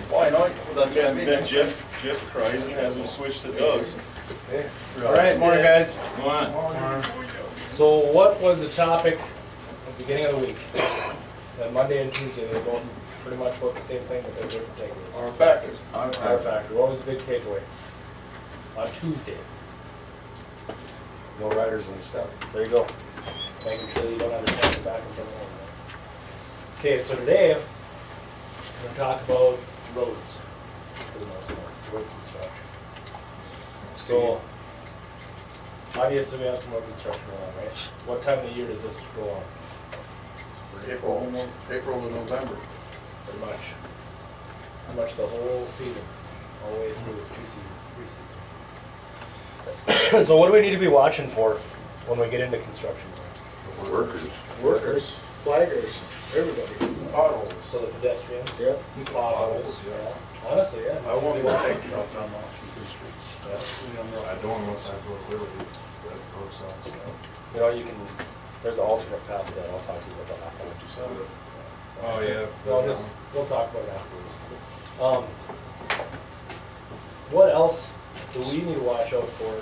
Why not? That's what I mean. Then Jeff cries and has him switch to Doug's. All right, morning guys. Come on. So what was the topic at the beginning of the week? That Monday and Tuesday, they both pretty much both the same thing, but they're different takeaways. Our factors. Our factor, what was the big takeaway? On Tuesday. No riders and stuff. There you go. Making sure that you don't understand the back and something like that. Okay, so today, we're gonna talk about roads, for the most part, road construction. So, obviously we have some road construction going on, right? What time of the year does this go on? April to November. Pretty much. Pretty much the whole season, all the way through 2 seasons, 3 seasons. So what do we need to be watching for when we get into construction zones? Workers. Flaggers, everybody. Potholes. So the pedestrians, Yep. potholes, yeah. Honestly, yeah. I won't even take it off on Washington Street. I don't unless I go clearly, that road south. You know, you can, there's an alternate path to that, I'll talk to you about that after. Oh, yeah. We'll talk about it afterwards. What else do we need to watch out for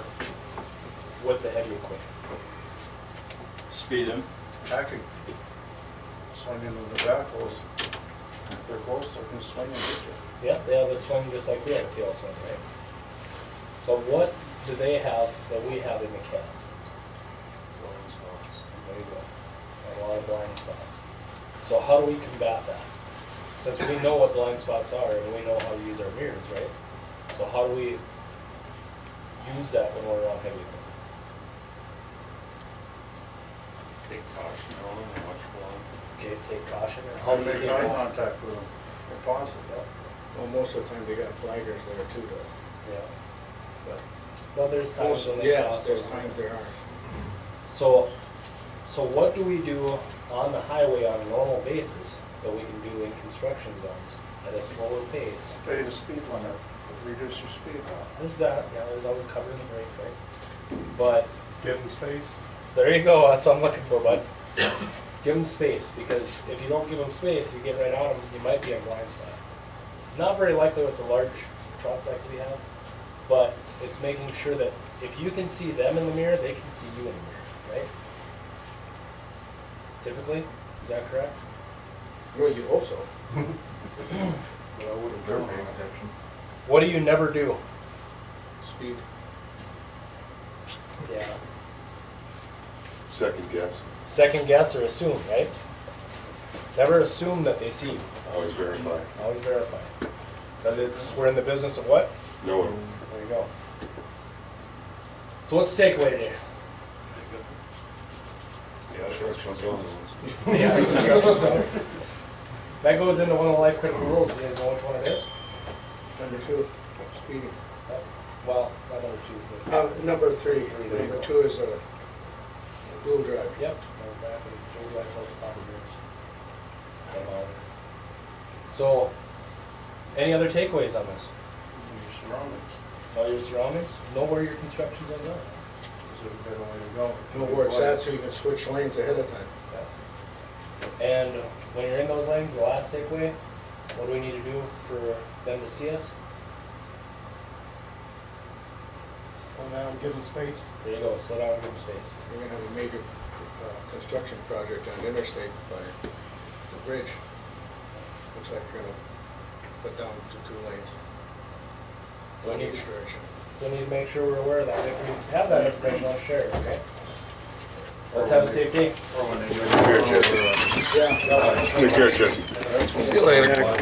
with the heavy equipment? Speeding. Packing. Swing into the backhoes. If they're close, they can swing and get you. Yeah, they have a swing just like we have a tail swing, right? But what do they have that we have in the cab? Blind spots. There you go. And a lot of blind spots. So how do we combat that? Since we know what blind spots are and we know how to use our mirrors, right? So how do we use that when we're on heavy equipment? Take caution on them and watch for them. Okay, take caution, or how do you Make take eye caution? contact with them, if possible. Well, most of the time they got flaggers there too, though. Yeah. But Well, there's times most, when they yes, cross there's over. times there aren't. So what do we do on the highway on a normal basis that we can do in construction zones at a slower pace? Pay the speed limit, reduce your speed. There's that, yeah, there's always covering the brake, right? But, Give them space. there you go, that's what I'm looking for, bud. Give them space, because if you don't give them space, you get right on them, you might be in a blind spot. Not very likely with the large truck like we have, but it's making sure that if you can see them in the mirror, they can see you in the mirror, right? Typically, is that correct? Well, you also. But I would if they're paying attention. What do you never do? Speed. Yeah. Second guess, Second guess or assume, right? Never assume that they see you. always verify. Always verify. Because we're in the business of what? No one. There you go. So what's the takeaway today? Stay out of construction zones. Stay out of construction zone. That goes into one of the life critical rules. You guys know which one it is? Number 2, speeding. Well, not number 2, but. Number 3, There you number go. 2 is a dual drive. Yep. Go back and go back to the proper gears. So, any other takeaways on this? Your surroundings. Know your surroundings? Know where your construction zones are. Is a better way to go. Know where it's at so you can switch lanes ahead of time. And when you're in those lanes, the last takeaway, what do we need to do for them to see us? Slow down, give them space. There you go, slow down and give them space. We're gonna have a major construction project on Interstate by the bridge. Looks like we're gonna put down to 2 lanes. So One we need, each direction. so we need to make sure we're aware of that. If we have that information, I'll share it, okay? Let's have a safe day. Or when they Here, Jesse. Yeah. Here, Jesse. That's what- See you later. Good luck.